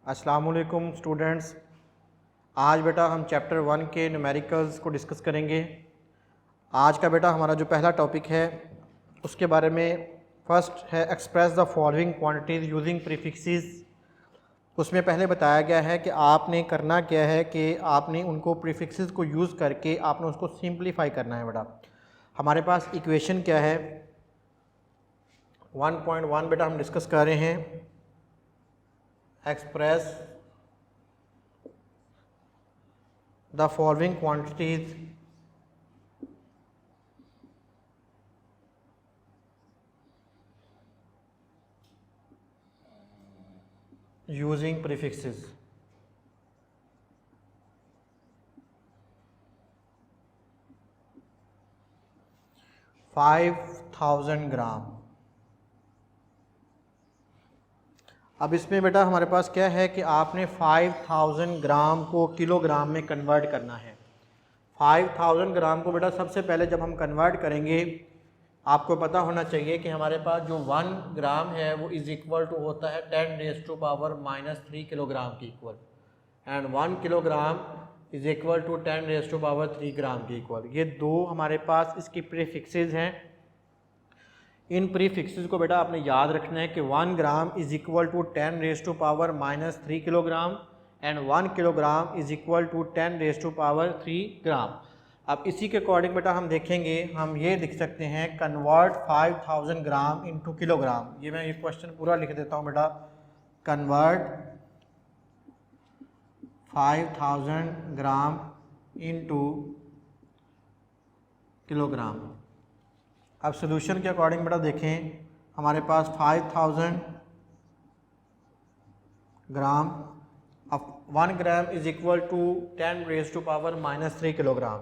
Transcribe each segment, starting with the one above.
अस्सलाम वालेकुम स्टूडेंट्स। आज बेटा हम चैप्टर 1 के न्यूमेरिकल्स को डिस्कस करेंगे। आज का बेटा हमारा जो पहला टॉपिक है उसके बारे में फर्स्ट है express the following quantities using prefixes. उसमें पहले बताया गया है कि आपने करना क्या है कि आपने उनको प्रीफिक्सेस को यूज़ करके आपने उसको सिंप्लीफाई करना है। बेटा हमारे पास इक्वेशन क्या है 1.1 बेटा हम डिस्कस कर रहे हैं। Express the following quantities using prefixes। 5000 gram. अब इसमें बेटा हमारे पास क्या है कि आपने 5000 ग्राम को किलोग्राम में कन्वर्ट करना है। 5000 ग्राम को बेटा सबसे पहले जब हम कन्वर्ट करेंगे आपको पता होना चाहिए कि हमारे पास जो 1 ग्राम है वो इज़ इक्वल टू होता है 10⁻³ किलोग्राम की equal, and 1 kilogram is equal to 10⁻³ gram की इक्वल। ये दो हमारे पास इसकी प्रीफिक्सेस हैं। इन प्रीफिक्सेस को बेटा आपने याद रखना है कि 1 gram is equal to 10⁻³ kilogram and 1 kilogram is equal to 10⁻³ gram. अब इसी के अकॉर्डिंग बेटा हम देखेंगे, हम ये लिख सकते हैं कन्वर्ट 5000 ग्राम इनटू किलोग्राम। ये मैं ये क्वेश्चन पूरा लिख देता हूँ बेटा, कन्वर्ट 5000 ग्राम इनटू किलोग्राम। अब सोल्यूशन के अकॉर्डिंग बेटा देखें, हमारे पास 5000 ग्राम, अब 1 gram is equal to 10⁻³ kilogram.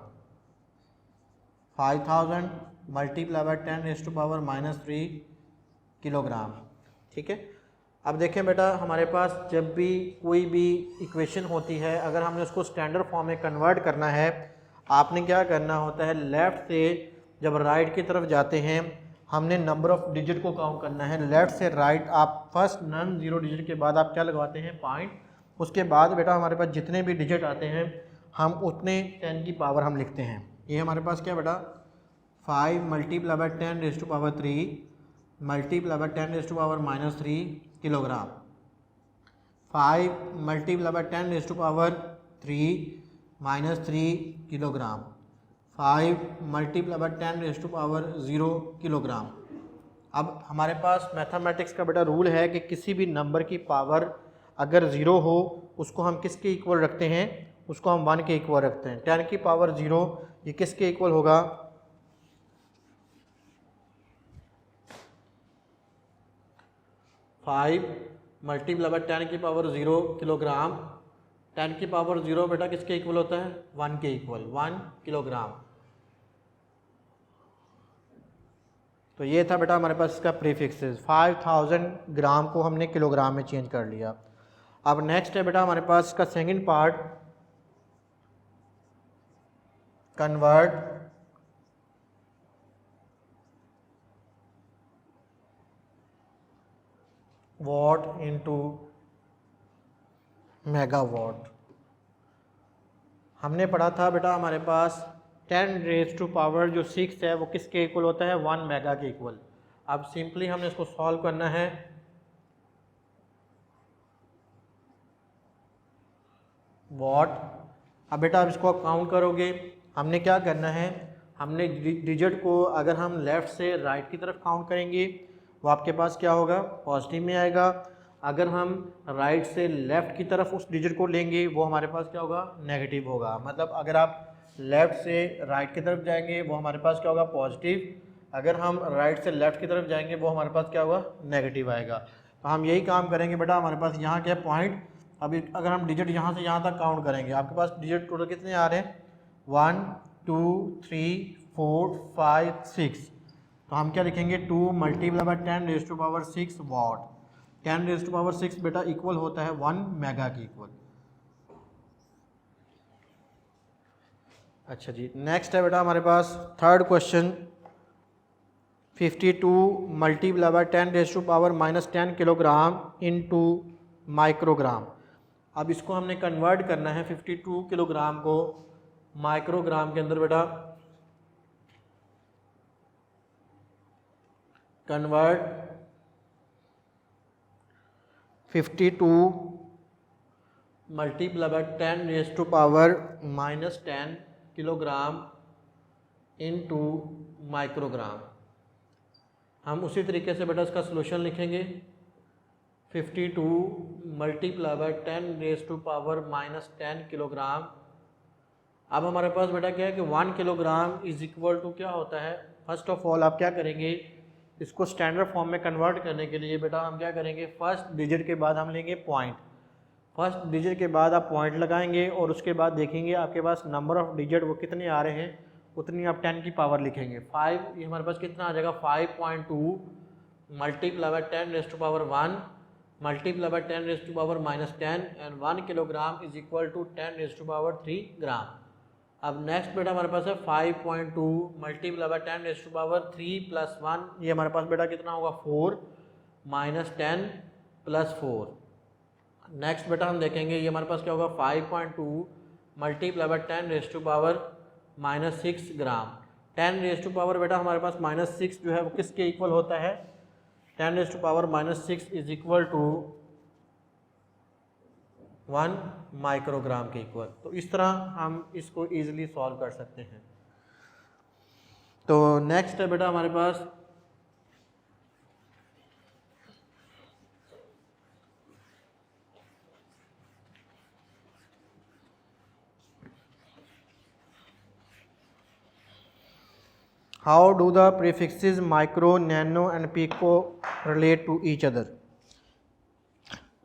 5000 multiply by 10⁻³ kilogram. ठीक है। अब देखें बेटा हमारे पास जब भी कोई भी इक्वेशन होती है, अगर हमने उसको स्टैंडर्ड फॉर्म में कन्वर्ट करना है, आपने क्या करना होता है, लेफ़्ट से जब राइट की तरफ जाते हैं हमने नंबर ऑफ़ डिजिट को काउंट करना है। लेफ़्ट से राइट आप फर्स्ट नॉन ज़ीरो डिजिट के बाद आप क्या लगवाते हैं, पॉइंट। उसके बाद बेटा हमारे पास जितने भी डिजिट आते हैं हम उतने 10 की पावर हम लिखते हैं। ये हमारे पास क्या बेटा 5 multiply by 10⁻³ multiply by 10⁻³ kilogram. 5 multiply by 10⁻³ kilogram. 5 multiply bye 10⁻�0 kilogram. अब हमारे पास मैथमेटिक्स का बेटा रूल है कि किसी भी नंबर की पावर अगर 0 हो उसको हम किसके इक्वल रखते हैं, उसको हम 1 के इक्वल रखते हैं। 10 की पावर 0 ये किसके इक्वल होगा, 5 मल्टीप्लाई बाय 10 की पावर 0 किलोग्राम। 10 की पावर 0 बेटा किसके इक्वल होता है, 1 के इक्वल, 1 किलोग्राम। तो ये था बेटा हमारे पास इसका प्रीफिक्सेस। 5000 ग्राम को हमने किलोग्राम में चेंज कर लिया। अब नेक्स्ट है बेटा हमारे पास इसका second part, convert what into megawatt. हमने पढ़ा था बेटा हमारे पास 10⁻⁴ जो 6 है वो किसके इक्वल होता है, 1 मेगा के इक्वल। अब सिंपली हमने इसको सॉल्व करना है। वॉट, अब बेटा अब इसको आप काउंट करोगे, हमने क्या करना है, हमने डिजिट को अगर हम लेफ़्ट से राइट की तरफ काउंट करेंगे वो आपके पास क्या होगा, पॉजिटिव में आएगा। अगर हम राइट से लेफ़्ट की तरफ उस डिजिट को लेंगे वो हमारे पास क्या होगा, नेगेटिव होगा। मतलब अगर आप लेफ़्ट से राइट की तरफ जाएंगे वो हमारे पास क्या होगा, पॉजिटिव। अगर हम राइट से लेफ़्ट की तरफ जाएंगे वो हमारे पास क्या होगा, नेगेटिव आएगा। तो हम यही काम करेंगे बेटा, हमारे पास यहाँ क्या पॉइंट। अभी अगर हम डिजिट यहाँ से यहाँ तक काउंट करेंगे आपके पास डिजिट टोटल कितने आ रहे हैं, 1 2 3 4 5 6। तो हम क्या लिखेंगे, 2 मल्टीप्लाई बाय 10⁻⁶ वॉट। 10⁻⁶ बेटा इक्वल होता है 1 मेगा की इक्वल। अच्छा जी, नेक्स्ट है बेटा हमारे पास third question, 52 multiply by 10⁻⁻10 kilogram into microgram. अब इसको हमने कन्वर्ट करना है 52 किलोग्राम को माइक्रोग्राम के अंदर बेटा। Convert 52 multiply by 10⁻⁻10 kilogram into microgram. हम उसी तरीके से बेटा इसका सोल्यूशन लिखेंगे 52 मल्टीप्लाई बाय 10⁻⁻10 किलोग्राम। अब हमारे पास बेटा क्या है कि 1 किलोग्राम इज इक्वल टू क्या होता है। फर्स्ट ऑफ ऑल आप क्या करेंगे, इसको स्टैंडर्ड फॉर्म में कन्वर्ट करने के लिए बेटा हम क्या करेंगे, फर्स्ट डिजिट के बाद हम लेंगे पॉइंट। फर्स्ट डिजिट के बाद आप पॉइंट लगाएंगे और उसके बाद देखेंगे आपके पास नंबर ऑफ डिजिट वो कितने आ रहे हैं, उतनी आप 10 की पावर लिखेंगे। 5 ये हमारे पास कितना आ जाएगा 5.2 multiply by 10⁻1 multiply by 10⁻⁻10 and 1 kilogram is equal to 10⁻3 gram. अब नेक्स्ट बेटा हमारे पास है 5.2 मल्टीप्लाई बाय 10⁻3 प्लस 1, ये हमारे पास बेटा कितना होगा 4 माइनस 10 प्लस 4। नेक्स्ट बेटा हम देखेंगे ये हमारे पास क्या होगा 5.2 मल्टीप्लाई बाय 10⁻6 ग्राम। 10 बेटा हमारे पास -6 जो है वो किसके इक्वल होता है, 10⁻6 इज इक्वल टू 1 माइक्रोग्राम के इक्वल। तो इस तरह हम इसको इजीली सॉल्व कर सकते हैं। तो नेक्स्ट है बेटा हमारे पास how do the prefixes micro, nano and pico relate to each other.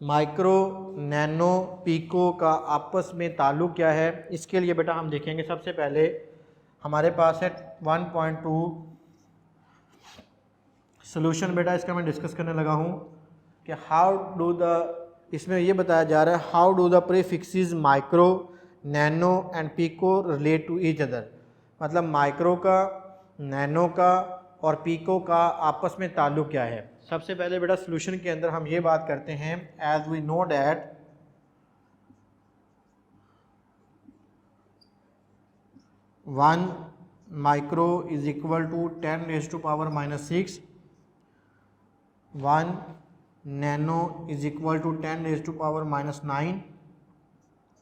Micro, nano, pico का आपस में ताल्लुक़ क्या है, इसके लिए बेटा हम देखेंगे। सबसे पहले हमारे पास है 1.2 सोल्यूशन बेटा, इसका मैं डिस्कस करने लगा हूँ कि हाउ डू द, इसमें ये बताया जा रहा है how do the prefixes micro, nano and pico relate to each other. मतलब माइक्रो का, नैनो का और पिको का आपस में ताल्लुक़ क्या है। सबसे पहले बेटा सोल्यूशन के अंदर हम ये बात करते हैं, as we know that one micro is equal to 10⁻⁻6, 1 nano is equal to 10⁻⁻9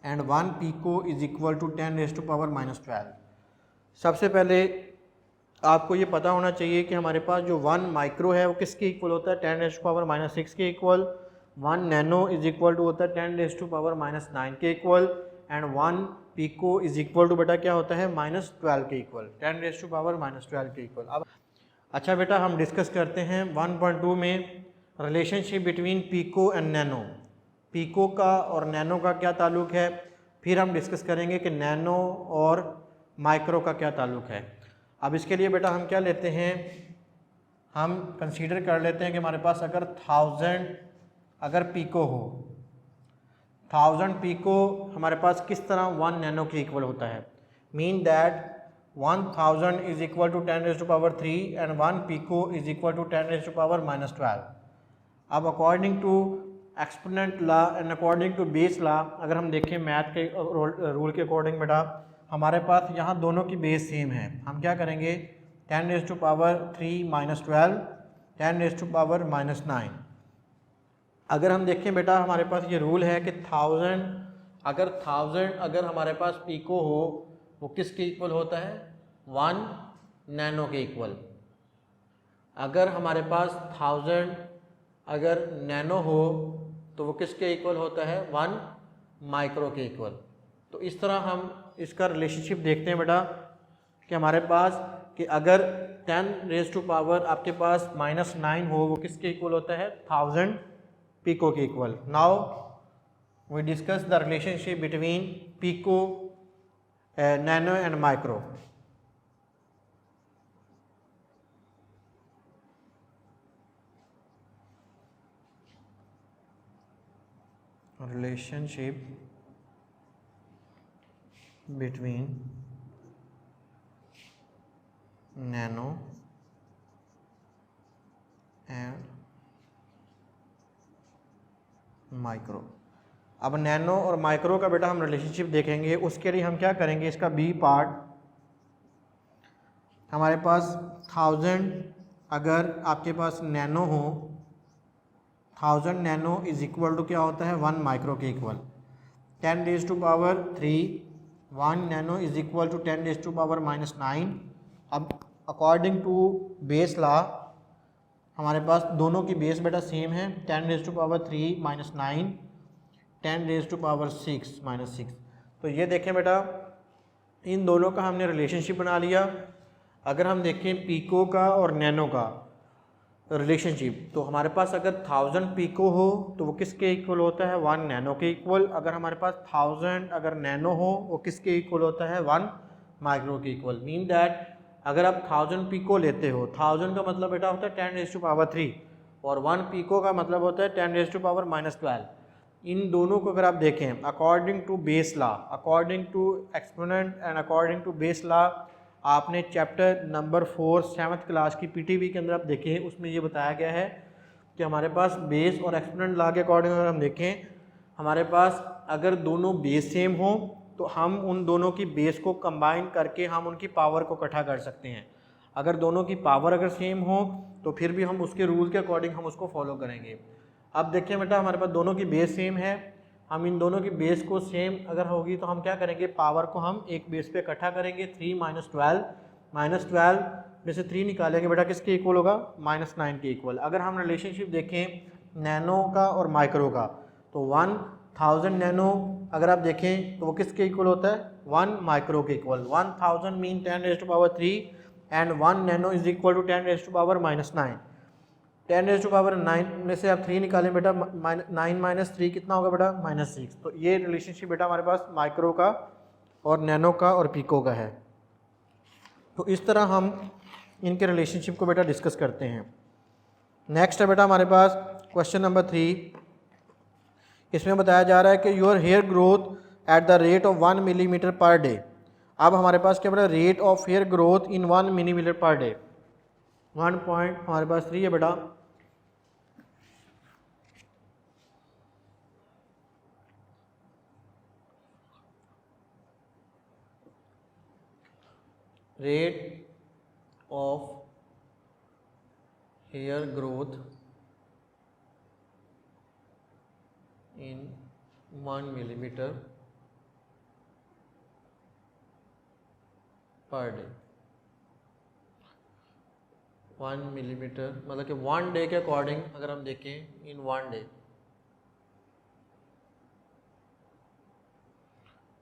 and 1 pico is equal to 10⁻⁻12। सबसे पहले आपको ये पता होना चाहिए कि हमारे पास जो 1 माइक्रो है वो किसके इक्वल होता है, 10⁻6 के इक्वल। 1 नैनो इज इक्वल टू होता है 10⁻⁻9 के इक्वल and 1 pico is equal to बेटा क्या होता है -12 के इक्वल, 10⁻⁻12 के इक्वल। अब अच्छा बेटा हम डिस्कस करते हैं 1.2 में relationship between pico and nano. Pico का और नैनो का क्या ताल्लुक़ है, फिर हम डिस्कस करेंगे कि नैनो और माइक्रो का क्या ताल्लुक़ है। अब इसके लिए बेटा हम क्या लेते हैं, हम कंसीडर कर लेते हैं कि हमारे पास अगर 1000 अगर पिको हो, 1000 पिको हमारे पास किस तरह 1 नैनो के इक्वल होता है। Mean that 1000 is equal to 10⁻³ and 1 pico is equal to 10⁻⁻12। अब according to exponent law and according to base law, अगर हम देखें मैथ के रूल के अकॉर्डिंग बेटा हमारे पास यहाँ दोनों की बेस सेम है। हम क्या करेंगे 10⁻³ - 12 10⁻⁻9। अगर हम देखें बेटा हमारे पास ये रूल है कि 1000 अगर हमारे पास पिको हो वो किसके इक्वल होता है, 1 नैनो के इक्वल। अगर हमारे पास 1000 अगर नैनो हो तो वो किसके इक्वल होता है, 1 माइक्रो के इक्वल। तो इस तरह हम इसका रिलेशनशिप देखते हैं बेटा कि हमारे पास कि अगर 10⁻⁻ आपके पास -9 हो वो किसके इक्वल होता है, 1000 पिको के इक्वल। Now we discuss the relationship between pico, nano and micro. Relationship between nano and micro. अब नैनो और माइक्रो का बेटा हम रिलेशनशिप देखेंगे, उसके लिए हम क्या करेंगे, इसका बी पार्ट हमारे पास 1000 अगर आपके पास नैनो हो, 1000 नैनो इज इक्वल टू क्या होता है 1 माइक्रो के equal. 10⁻³ 1 nano is equal to 10⁻⁻⁹। अब अकॉर्डिंग टू बेस लॉ हमारे पास दोनों की बेस बेटा सेम है, 10⁻³ - 9 10⁻⁶ - 6। तो ये देखें बेटा इन दोनों का हमने रिलेशनशिप बना लिया। अगर हम देखें पीको का और नैनो का रिलेशनशिप, तो हमारे पास अगर 1000 पीको हो तो वो किसके इक्वल होता है 1 नैनो के इक्वल। अगर हमारे पास 1000 अगर नैनो हो वो किसके इक्वल होता है 1 माइक्रो के इक्वल। मीन दैट अगर आप 1000 पीको लेते हो, 1000 का मतलब बेटा होता है 10⁻³ और 1 पीको का मतलब होता है 10⁻⁻12। इन दोनों को अगर आप देखें according to base law, according to exponent and according to base law, आपने चैप्टर नंबर 4 7th क्लास की पीटीबी के अंदर आप देखें, उसमें ये बताया गया है कि हमारे पास बेस और एक्सपोनेंट लॉ के अकॉर्डिंग अगर हम देखें, हमारे पास अगर दोनों बेस सेम हो तो हम उन दोनों की बेस को कंबाइन करके हम उनकी पावर को इकट्ठा कर सकते हैं। अगर दोनों की पावर अगर सेम हो तो फिर भी हम उसके रूल के अकॉर्डिंग हम उसको फॉलो करेंगे। अब देखिए बेटा हमारे पास दोनों की बेस सेम है, हम इन दोनों की बेस को सेम अगर होगी तो हम क्या करेंगे, पावर को हम एक बेस पे इकट्ठा करेंगे। 3 - 12 में से 3 निकालेंगे बेटा किसके इक्वल होगा -9 के इक्वल। अगर हम रिलेशनशिप देखें नैनो का और माइक्रो का, तो 1000 नैनो अगर आप देखें तो वो किसके इक्वल होता है 1 माइक्रो के equal. 1000 mean 10⁻³ and 1 nano is equal to 10⁻⁻9। 10⁻9 में से आप 3 निकालें बेटा, 9 - 3 कितना होगा बेटा -6। तो ये रिलेशनशिप बेटा हमारे पास माइक्रो का और नैनो का और पीको का है। तो इस तरह हम इनके रिलेशनशिप को बेटा डिस्कस करते हैं। नेक्स्ट है बेटा हमारे पास क्वेश्चन नंबर 3। इसमें बताया जा रहा है कि your hair growth at the rate of 1 millimetre per day. अब हमारे पास क्या बेटा rate of hair growth in 1 millimetre per day. 1 point हमारे पास 3 है बेटा। Rate of hair growth in 1 millimetre per day. 1 millimetre मतलब कि 1 डे के अकॉर्डिंग अगर हम देखें in 1 day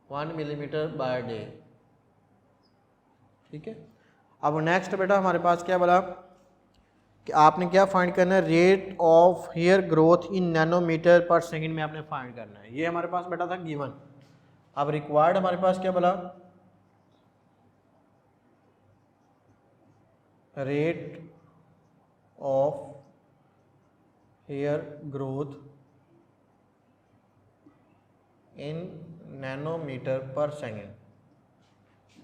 1 millimetre by day. ठीक है। अब नेक्स्ट बेटा हमारे पास क्या बोला कि आपने क्या फाइंड करना है, rate of hair growth in nanometre per second में आपने फाइंड करना है। ये हमारे पास बेटा था गिवन। अब रिक्वायर्ड हमारे पास क्या बोला, rate of hair growth in nanometre per second,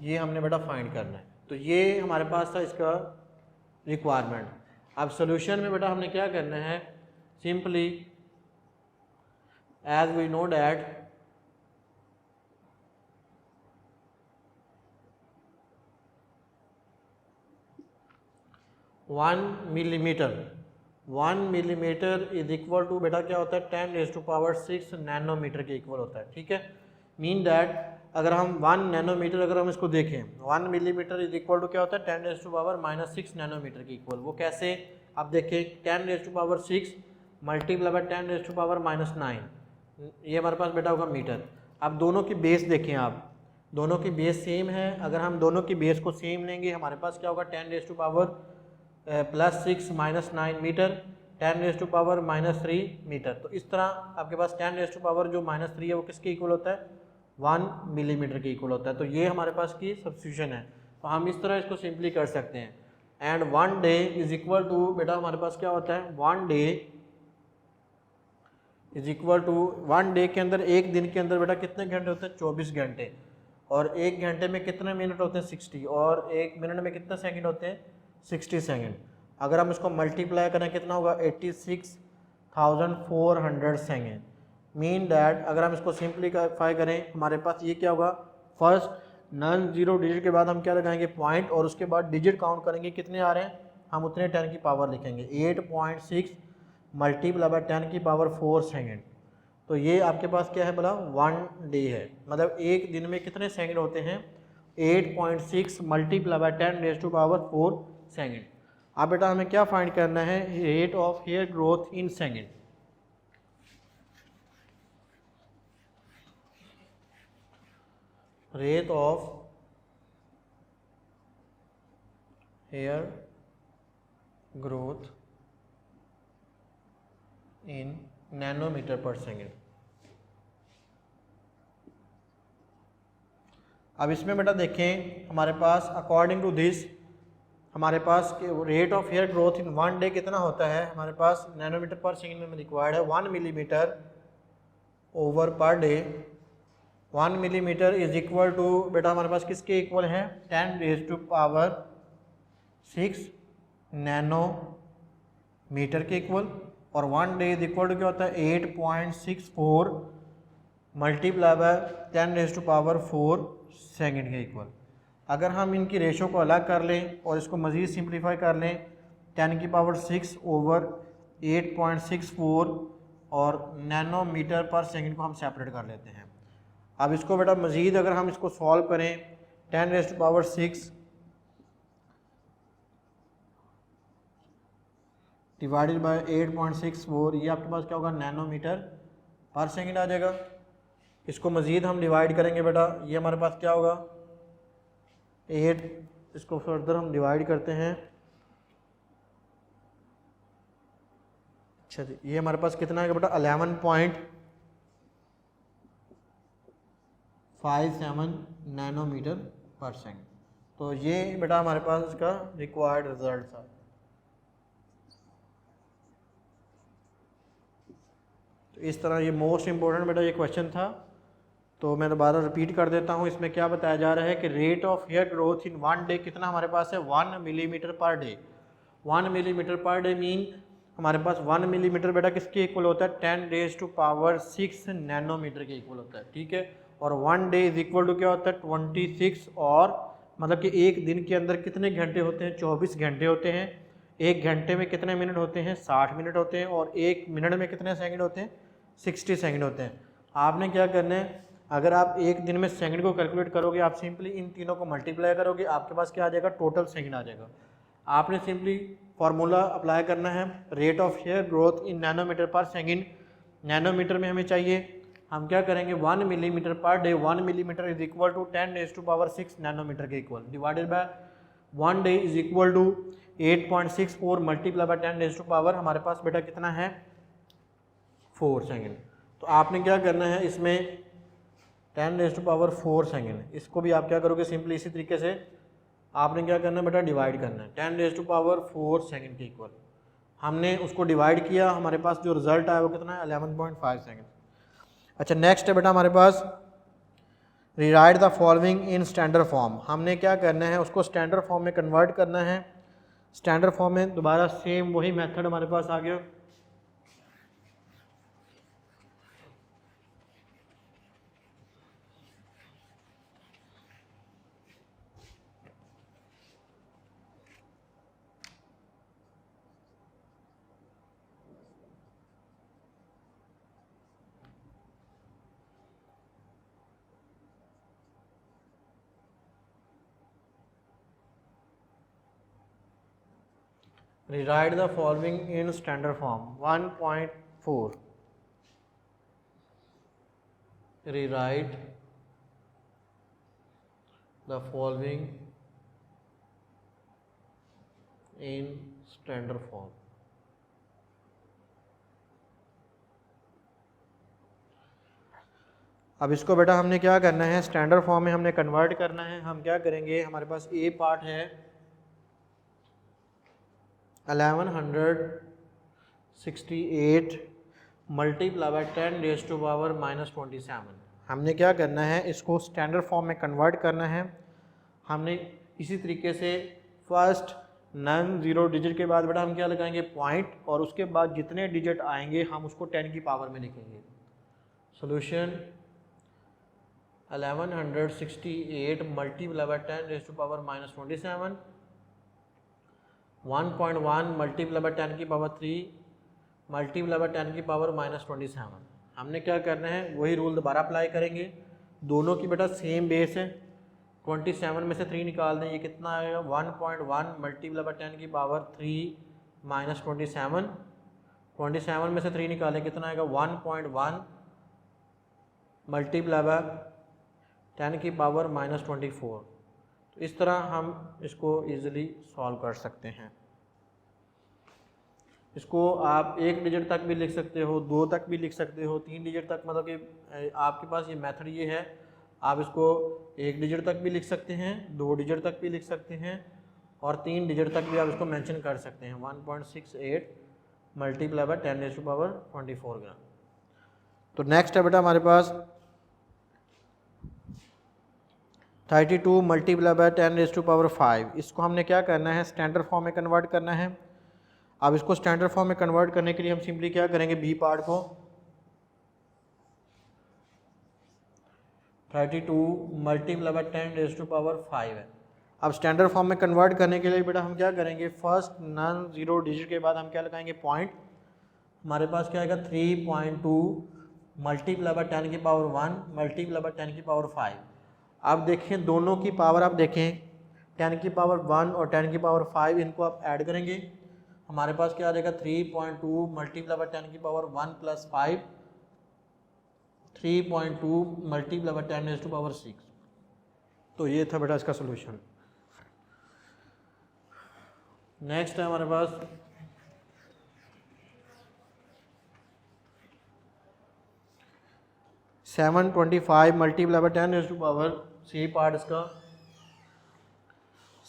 ये हमने बेटा फाइंड करना है। तो ये हमारे पास था इसका रिक्वायरमेंट। अब सॉल्यूशन में बेटा हमने क्या करना है, simply as we know that one millimetre is equal to बेटा क्या होता है 10⁻6 नैनोमीटर के इक्वल होता है। ठीक है। मीन दैट अगर हम 1 नैनोमीटर अगर हम इसको देखें, 1 मिलीमीटर इज इक्वल टू क्या होता है 10⁻⁻6 नैनोमीटर के इक्वल। वो कैसे, आप देखें 10⁻6 मल्टीप्लाई बाय 10⁻⁻9, ये हमारे पास बेटा होगा मीटर। अब दोनों की बेस देखें, आप दोनों की बेस सेम है। अगर हम दोनों की बेस को सेम लेंगे हमारे पास क्या होगा 10⁻+6 - 9 मीटर, 10⁻³ मीटर। तो इस तरह आपके पास 10⁻³ जो -3 है वो किसके इक्वल होता है 1 मिलीमीटर के इक्वल होता है। तो ये हमारे पास की सब्स्टिट्यूशन है। तो हम इस तरह इसको सिंपली कर सकते हैं। And 1 day is equal to बेटा हमारे पास क्या होता है 1 day is equal to 1 day के अंदर एक दिन के अंदर बेटा कितने घंटे होते हैं 24 घंटे, और एक घंटे में कितने मिनट होते हैं 60, और एक मिनट में कितने सेकंड होते हैं 60 सेकंड। अगर हम इसको मल्टीप्लाई करें कितना होगा 86,400 सेकंड। मीन दैट अगर हम इसको सिंप्लीफाई करें हमारे पास ये क्या होगा, फर्स्ट नॉन जीरो डिजिट के बाद हम क्या लगाएंगे पॉइंट और उसके बाद डिजिट काउंट करेंगे कितने आ रहे हैं, हम उतने 10 की पावर लिखेंगे। 8.6 मल्टीप्लाई बाय 10 की पावर 4 सेकेंड। तो ये आपके पास क्या है बोला 1 डे है, मतलब एक दिन में कितने सेकंड होते हैं 8.6 multiply by 10 raise to power 4 second. अब बेटा हमें क्या फाइंड करना है, rate of hair growth in second. Rate of hair growth in nanometre per second. अब इसमें बेटा देखें हमारे पास अकॉर्डिंग टू दिस हमारे पास rate of hair growth in 1 day कितना होता है, हमारे पास नैनोमीटर पर सेकेंड में रिक्वायर्ड है 1 millimetre over per day. 1 millimetre is equal to बेटा हमारे पास किसके इक्वल है 10 रेज़ टू पावर 6 नैनोमीटर के इक्वल, और 1 डे इज इक्वल टू क्या होता है 8.64 multiply by 10 raise to power 4 second के इक्वल। अगर हम इनकी रेशो को अलग कर लें और इसको मज़ीद सिंप्लीफाई कर लें 10 की पावर 6 ओवर 8.64 और नैनोमीटर पर सेकेंड को हम सेपरेट कर लेते हैं। अब इसको बेटा मज़ीद अगर हम इसको सॉल्व करें 10 raise to power 6 divided by 8.64, ये आपके पास क्या होगा नैनोमीटर पर सेकेंड आ जाएगा। इसको मज़ीद हम डिवाइड करेंगे बेटा, ये हमारे पास क्या होगा 8, इसको फर्दर हम डिवाइड करते हैं। अच्छा जी, ये हमारे पास कितना है बेटा 11.57 नैनोमीटर पर सेकेंड। तो ये बेटा हमारे पास इसका रिक्वायर्ड रिजल्ट था। तो इस तरह ये मोस्ट इम्पोर्टेंट बेटा ये क्वेश्चन था, तो मैं दोबारा रिपीट कर देता हूँ। इसमें क्या बताया जा रहा है कि rate of hair growth in 1 day कितना हमारे पास है 1 millimetre per day. 1 millimetre per day mean हमारे पास 1 मिलीमीटर बेटा किसके इक्वल होता है 10 रेज़ टू पावर 6 नैनोमीटर के इक्वल होता है, ठीक है। और 1 डे इज इक्वल टू क्या होता है 26, और मतलब कि एक दिन के अंदर कितने घंटे होते हैं 24 घंटे होते हैं। एक घंटे में कितने मिनट होते हैं 60 मिनट होते हैं, और एक मिनट में कितने सेकंड होते हैं 60 सेकंड होते हैं। आपने क्या करना है, अगर आप एक दिन में सेकंड को कैलकुलेट करोगे आप सिंपली इन तीनों को मल्टीप्लाई करोगे, आपके पास क्या आ जाएगा टोटल सेकंड आ जाएगा। आपने सिंपली फार्मूला अप्लाई करना है rate of hair growth in nanometre per second. Nanometre में हमें चाहिए, हम क्या करेंगे 1 millimetre per day, 1 millimetre is equal to 10 raise to power 6 nanometre के equal, divided by 1 day is equal to 8.64 multiply by 10 raise to power हमारे पास बेटा कितना है 4 सेकेंड। तो आपने क्या करना है इसमें 10 रेज़ टू पावर 4 सेकेंड, इसको भी आप क्या करोगे सिंपली इसी तरीके से आपने क्या करना है बेटा डिवाइड करना है 10 रेज़ टू पावर 4 सेकेंड के इक्वल। हमने उसको डिवाइड किया, हमारे पास जो रिजल्ट आया वो कितना है 11.5 सेकेंड। अच्छा नेक्स्ट है बेटा हमारे पास rewrite the following in standard form. हमने क्या करना है उसको स्टैंडर्ड फॉर्म में कन्वर्ट करना है। स्टैंडर्ड फॉर्म में दोबारा सेम वही मेथड हमारे पास आ गया। Rewrite the following in standard form. 1.4 rewrite the following in standard form. अब इसको बेटा हमने क्या करना है स्टैंडर्ड फॉर्म में हमने कन्वर्ट करना है। हम क्या करेंगे, हमारे पास ए पार्ट है 1168 multiply by 10 raise to power -27। हमने क्या करना है इसको स्टैंडर्ड फॉर्म में कन्वर्ट करना है। हमने इसी तरीके से फर्स्ट नॉन ज़ीरो डिजिट के बाद बेटा हम क्या लगाएंगे पॉइंट, और उसके बाद जितने डिजिट आएंगे हम उसको 10 की पावर में लिखेंगे। Solution 1168 multiply by 10 raise to power -27, 1.1 multiply by 10 की पावर 3 मल्टीप्लाई बाय 10 की पावर -27। हमने क्या करना है, वही रूल दोबारा अप्लाई करेंगे। दोनों की बेटा सेम बेस है, 27 में से 3 निकाल दें, ये कितना आएगा 1.1 मल्टीप्लाई बाय 10 की पावर 3 -27। 27 में से 3 निकालें, कितना आएगा 1.1 मल्टीप्लाई बाय 10 की पावर -24। तो इस तरह हम इसको ईज़िली सॉल्व कर सकते हैं। इसको आप 1 डिजिट तक भी लिख सकते हो, 2 तक भी लिख सकते हो, 3 डिजिट तक, मतलब कि आपके पास ये मेथड ये है। आप इसको 1 डिजिट तक भी लिख सकते हैं, 2 डिजिट तक भी लिख सकते हैं और 3 डिजिट तक भी आप इसको मेंशन कर सकते हैं। 1.68 multiply by 10 raise to power 24 gram. तो नेक्स्ट है बेटा हमारे पास 32 multiply by 10 raise to power 5। इसको हमने क्या करना है, स्टैंडर्ड फॉर्म में कन्वर्ट करना है। अब इसको स्टैंडर्ड फॉर्म में कन्वर्ट करने के लिए हम सिंपली क्या करेंगे, बी पार्ट को 32 multiply by 10 raise to power 5 है। अब स्टैंडर्ड फॉर्म में कन्वर्ट करने के लिए बेटा हम क्या करेंगे, फर्स्ट नॉन ज़ीरो डिजिट के बाद हम क्या लगाएंगे, पॉइंट। हमारे पास क्या आएगा 3.2 मल्टीप्लाई बाय 10 की पावर 1 मल्टीप्लाई बाय 10 की पावर 5। अब देखें दोनों की पावर, आप देखें 10 की पावर 1 और 10 की पावर 5, इनको आप ऐड करेंगे, हमारे पास क्या आ जाएगा 3.2 मल्टीप्लाई बाय 10 की power 1 plus 5, 3.2 multiply by 10 raise to power 6। तो ये था बेटा इसका सोल्यूशन। नेक्स्ट है हमारे पास 725 multiply by 10 raise to power, C part इसका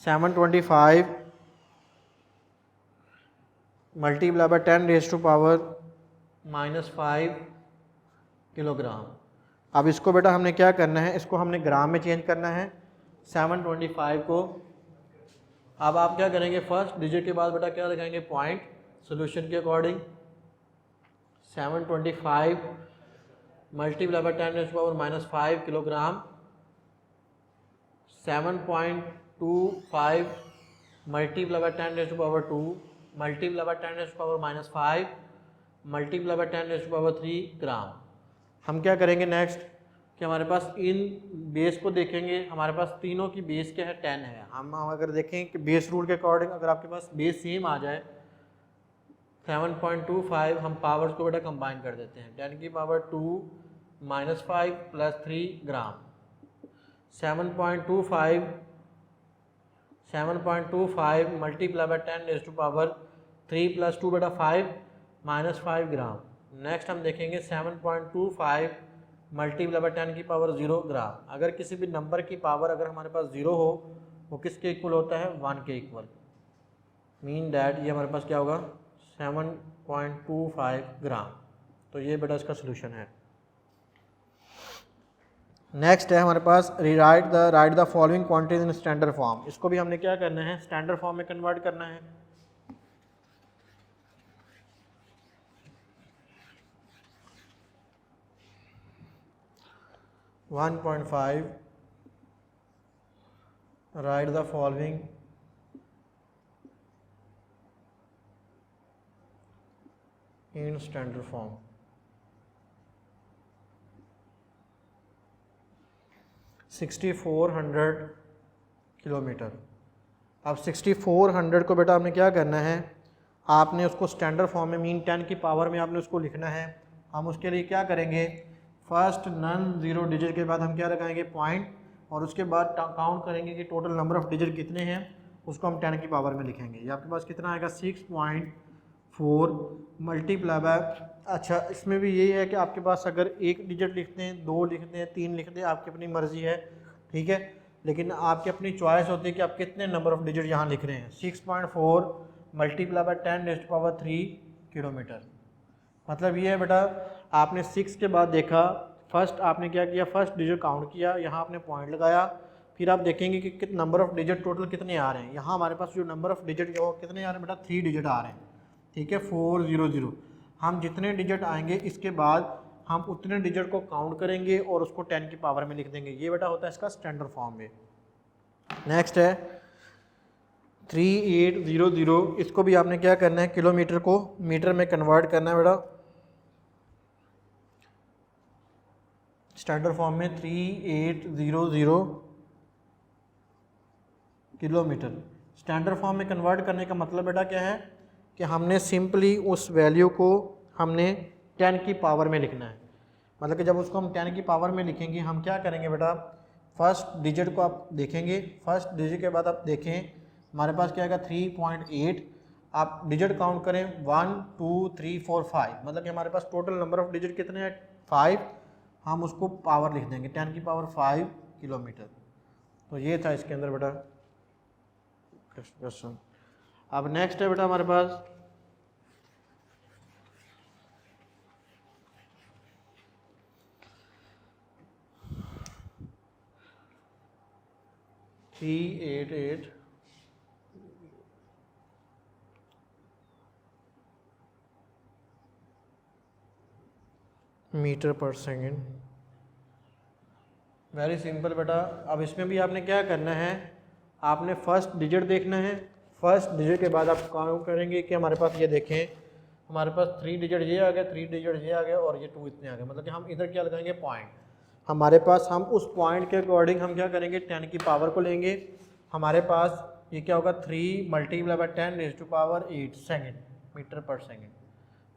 725 multiply by 10 raise to power -5 kilogram. अब इसको बेटा हमने क्या करना है, इसको हमने ग्राम में चेंज करना है 725 को। अब आप क्या करेंगे, फर्स्ट डिजिट के बाद बेटा क्या लगाएंगे, पॉइंट। सोल्यूशन के according 725 multiply by 10 raise to power -5 kilogram, 7.25 multiply by 10 raise to power 2 multiply by 10 raise to power -5 multiply by 10 raise to power 3 gram. हम क्या करेंगे नेक्स्ट कि हमारे पास इन बेस को देखेंगे, हमारे पास तीनों की बेस क्या है, 10 है। हम अगर देखें कि बेस रूल के अकॉर्डिंग अगर आपके पास बेस सेम आ जाए 7.25, हम पावर्स को बेटा कंबाइन कर देते हैं, 10 की power 2 -5 plus 3 gram. 7.25 multiply by 10 raise to power 3 plus 2 बेटा 5 -5 ग्राम। नेक्स्ट हम देखेंगे 7.25 मल्टीप्लाई बाय 10 की पावर 0 ग्राम। अगर किसी भी नंबर की पावर अगर हमारे पास 0 हो, वो किसके इक्वल होता है, 1 के इक्वल। मीन डैट ये हमारे पास क्या होगा 7.25 ग्राम। तो ये बेटा इसका सोल्यूशन है। नेक्स्ट है हमारे पास write the following quantities in standard form. इसको भी हमने क्या करना है, स्टैंडर्ड फॉर्म में कन्वर्ट करना है। (1.5) right the following in standard form. (6400 kilometre. अब 6400 को बेटा आपने क्या करना है, आपने उसको स्टैंडर्ड फॉर्म में मीन 10 की पावर में आपने उसको लिखना है। हम उसके लिए क्या करेंगे, फर्स्ट नॉन ज़ीरो डिजिट के बाद हम क्या लगाएंगे, पॉइंट, और उसके बाद काउंट करेंगे कि टोटल नंबर ऑफ़ डिजिट कितने हैं, उसको हम 10 की पावर में लिखेंगे। ये आपके पास कितना आएगा 6.4 मल्टीप्लाई बाय, अच्छा इसमें भी यही है कि आपके पास अगर एक डिजिट लिखते हैं, 2 लिखते हैं, 3 लिखते हैं, आपकी अपनी मर्ज़ी है, ठीक है, लेकिन आपकी अपनी चॉइस होती है कि आप कितने नंबर ऑफ़ डिजिट यहाँ लिख रहे हैं। 6.4 multiply by 10 raised to power 3 kilometre. मतलब ये है बेटा, आपने 6 के बाद देखा, फर्स्ट आपने क्या किया, फर्स्ट डिजिट काउंट किया, यहाँ आपने पॉइंट लगाया, फिर आप देखेंगे कि कितने नंबर ऑफ़ डिजिट टोटल कितने आ रहे हैं। यहाँ हमारे पास जो नंबर ऑफ़ डिजिट है वो कितने आ रहे हैं बेटा, 3 डिजिट आ रहे हैं, ठीक है, 400। हम जितने डिजिट आएंगे इसके बाद हम उतने डिजिट को काउंट करेंगे और उसको 10 की पावर में लिख देंगे। ये बेटा होता है इसका स्टैंडर्ड फॉर्म में। नेक्स्ट है 3800, इसको भी आपने क्या करना है, किलोमीटर को मीटर में कन्वर्ट करना है बेटा। स्टैंडर्ड फॉर्म में 3800 किलोमीटर। स्टैंडर्ड फॉर्म में कन्वर्ट करने का मतलब बेटा क्या है कि हमने सिंपली उस वैल्यू को हमने 10 की पावर में लिखना है। मतलब कि जब उसको हम 10 की पावर में लिखेंगे, हम क्या करेंगे बेटा, फर्स्ट डिजिट को आप देखेंगे, फर्स्ट डिजिट के बाद आप देखें हमारे पास क्या आएगा 3.8। आप डिजिट काउंट करें 1 2 3 4 5, मतलब कि हमारे पास टोटल नंबर ऑफ डिजिट कितने हैं 5। हम उसको पावर लिख देंगे 10 की पावर 5 किलोमीटर। तो ये था इसके अंदर बेटा क्वेश्चन। अब नेक्स्ट है बेटा हमारे पास 388 metre per second. Very simple बेटा। अब इसमें भी आपने क्या करना है, आपने फर्स्ट डिजिट देखना है। फर्स्ट डिजिट के बाद आप काउंट करेंगे कि हमारे पास ये देखें, हमारे पास 3 डिजिट ये आ गया, 3 डिजिट ये आ गया और ये 2 इतने आ गए। मतलब कि हम इधर क्या लगाएंगे पॉइंट। हमारे पास हम उस पॉइंट के अकॉर्डिंग हम क्या करेंगे 10 की पावर को लेंगे। हमारे पास ये क्या होगा 3 multiply by 10 raise to power 8 second metre per second.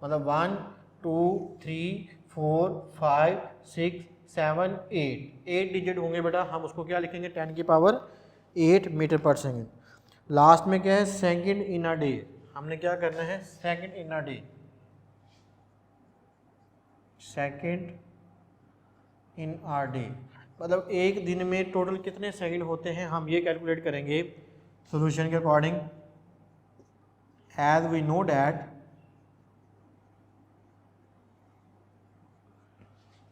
मतलब 1 2 3 4 5 6 7 8 डिजिट होंगे बेटा। हम उसको क्या लिखेंगे 10 की power 8 metre per second. Last में क्या है सेकेंड इन अ डे। हमने क्या करना है second in a day, second in a day मतलब एक दिन में टोटल कितने सेकंड होते हैं, हम ये कैलकुलेट करेंगे सॉल्यूशन के according. As we know that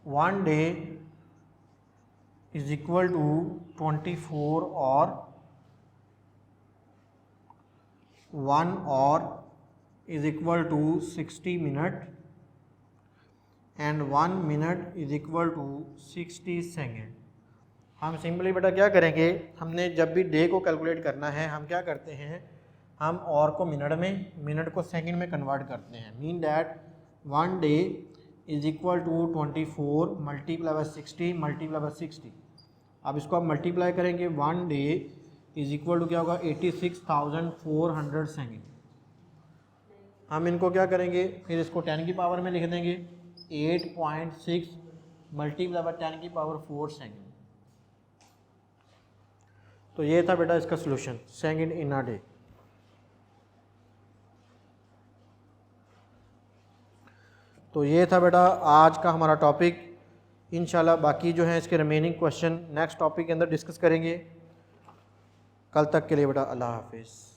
1 day is equal to 24 और 1 hour is equal to 60 minute and 1 minute is equal to 60 second. हम सिंपली बेटा क्या करेंगे, हमने जब भी डे को कैलकुलेट करना है हम क्या करते हैं, हम और को मिनट में, मिनट को सेकंड में कन्वर्ट करते हैं। Mean that 1 day is equal to 24 multiply by 60 multiply by 60। अब इसको आप मल्टीप्लाई करेंगे 1 डे इज इक्वल टू क्या होगा 86,400 सेकेंड। हम इनको क्या करेंगे फिर इसको 10 की पावर में लिख देंगे 8.6 मल्टीप्लाई बाय 10 की पावर 4 सेकेंड। तो ये था बेटा इसका solution second in a day. तो ये था बेटा आज का हमारा टॉपिक। इंशाल्लाह बाकी जो है इसके रिमेनिंग क्वेश्चन नेक्स्ट टॉपिक के अंदर डिस्कस करेंगे। कल तक के लिए बेटा अल्लाह हाफिज़।